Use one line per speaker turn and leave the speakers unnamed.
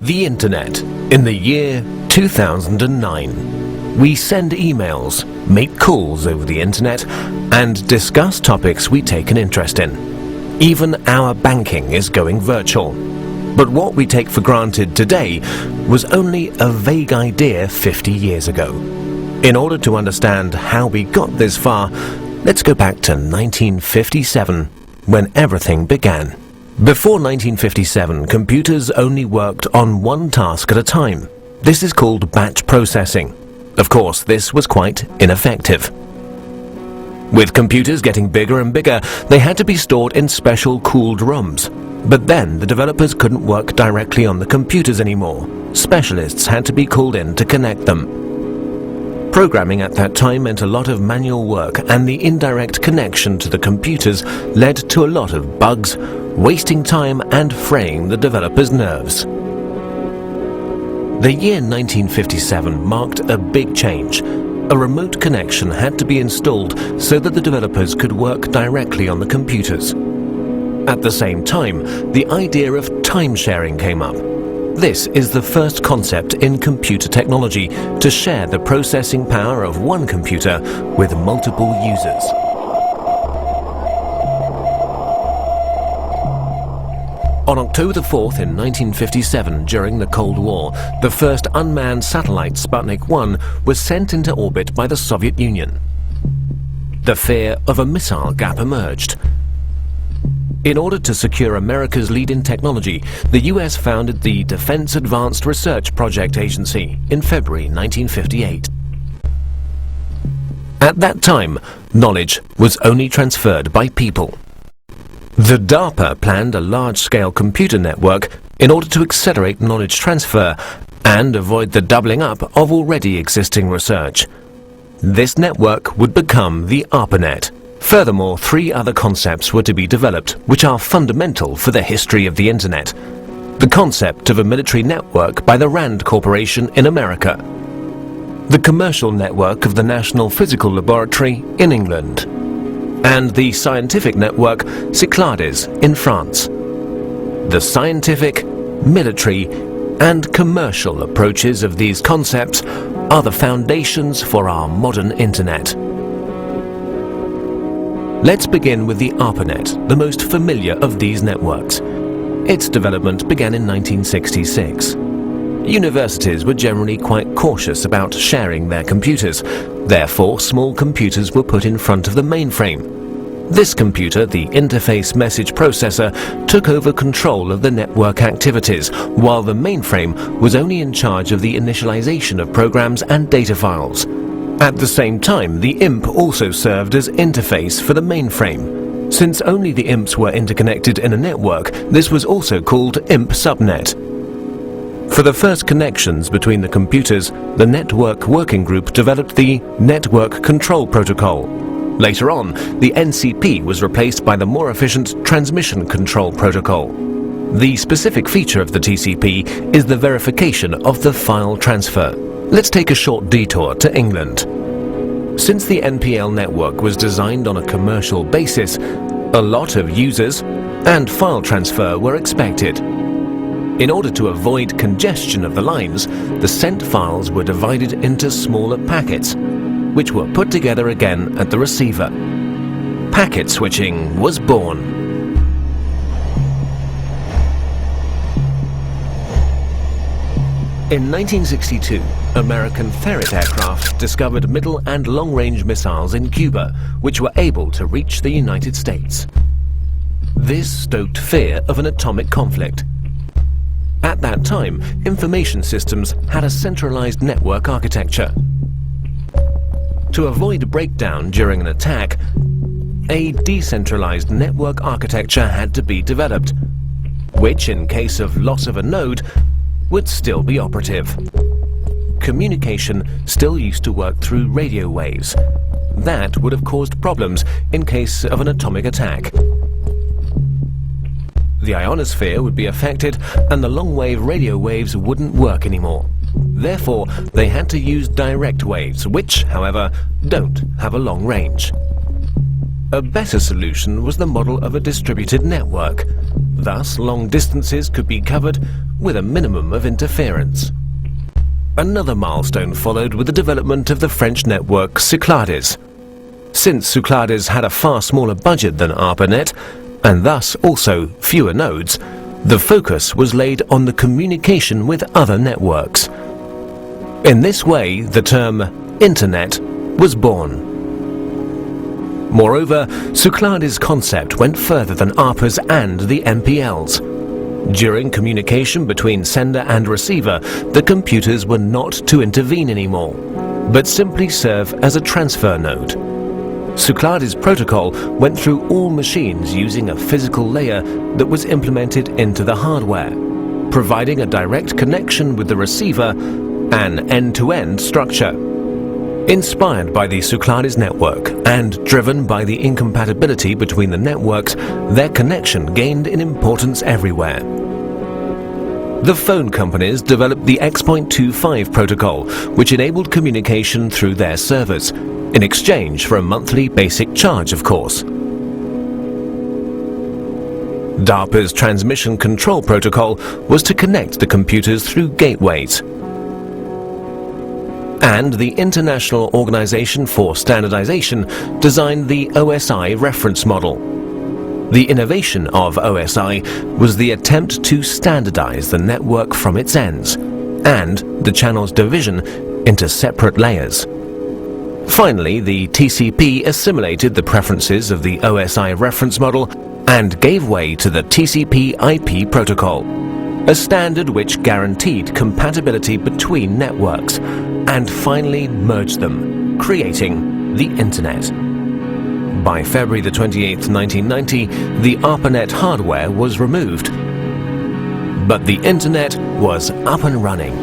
The Internet in the year 2009. We send emails, make calls over the Internet, and discuss topics we take an interest in. Even our banking is going virtual. But what we take for granted today was only a vague idea 50 years ago. In order to understand how we got this far, let's go back to 1957, when everything began. Before 1957, computers only worked on one task at a time. This is called batch processing. Of course, this was quite ineffective. With computers getting bigger and bigger, they had to be stored in special cooled rooms. But then the developers couldn't work directly on the computers anymore. Specialists had to be called in to connect them. Programming at that time meant a lot of manual work, and the indirect connection to the computers led to a lot of bugs, wasting time and fraying the developers' nerves. The year 1957 marked a big change. A remote connection had to be installed so that the developers could work directly on the computers. At the same time, the idea of time sharing came up. This is the first concept in computer technology to share the processing power of one computer with multiple users. On October 4th in 1957, during the Cold War, the first unmanned satellite Sputnik 1 was sent into orbit by the Soviet Union. The fear of a missile gap emerged. In order to secure America's lead in technology, the US founded the Defense Advanced Research Project Agency in February 1958. At that time, knowledge was only transferred by people. The DARPA planned a large-scale computer network in order to accelerate knowledge transfer and avoid the doubling up of already existing research. This network would become the ARPANET. Furthermore, 3 other concepts were to be developed, which are fundamental for the history of the Internet. The concept of a military network by the RAND Corporation in America. The commercial network of the National Physical Laboratory in England. And the scientific network Cyclades in France. The scientific, military, and commercial approaches of these concepts are the foundations for our modern Internet. Let's begin with the ARPANET, the most familiar of these networks. Its development began in 1966. Universities were generally quite cautious about sharing their computers. Therefore, small computers were put in front of the mainframe. This computer, the interface message processor, took over control of the network activities, while the mainframe was only in charge of the initialization of programs and data files. At the same time, the IMP also served as interface for the mainframe. Since only the IMPs were interconnected in a network, this was also called IMP subnet. For the first connections between the computers, the Network Working Group developed the Network Control Protocol. Later on, the NCP was replaced by the more efficient Transmission Control Protocol. The specific feature of the TCP is the verification of the file transfer. Let's take a short detour to England. Since the NPL network was designed on a commercial basis, a lot of users and file transfer were expected. In order to avoid congestion of the lines, the sent files were divided into smaller packets, which were put together again at the receiver. Packet switching was born. In 1962, American Ferret aircraft discovered middle and long-range missiles in Cuba, which were able to reach the United States. This stoked fear of an atomic conflict. At that time, information systems had a centralized network architecture. To avoid breakdown during an attack, a decentralized network architecture had to be developed, which, in case of loss of a node, would still be operative. Communication still used to work through radio waves. That would have caused problems in case of an atomic attack. The ionosphere would be affected and the long-wave radio waves wouldn't work anymore. Therefore, they had to use direct waves, which, however, don't have a long range. A better solution was the model of a distributed network. Thus, long distances could be covered with a minimum of interference. Another milestone followed with the development of the French network Cyclades. Since Cyclades had a far smaller budget than ARPANET, and thus also fewer nodes, the focus was laid on the communication with other networks. In this way, the term Internet was born. Moreover, Cyclades' concept went further than ARPAs and the MPLs. During communication between sender and receiver, the computers were not to intervene anymore, but simply serve as a transfer node. Cyclades' protocol went through all machines using a physical layer that was implemented into the hardware, providing a direct connection with the receiver, an end-to-end structure. Inspired by the Cyclades network and driven by the incompatibility between the networks, their connection gained in importance everywhere. The phone companies developed the X.25 protocol, which enabled communication through their servers, in exchange for a monthly basic charge, of course. DARPA's transmission control protocol was to connect the computers through gateways. And the International Organization for Standardization designed the OSI reference model. The innovation of OSI was the attempt to standardize the network from its ends, and the channel's division into separate layers. Finally, the TCP assimilated the preferences of the OSI reference model and gave way to the TCP/IP protocol, a standard which guaranteed compatibility between networks, and finally merged them, creating the Internet. By February the 28th, 1990, the ARPANET hardware was removed, but the Internet was up and running.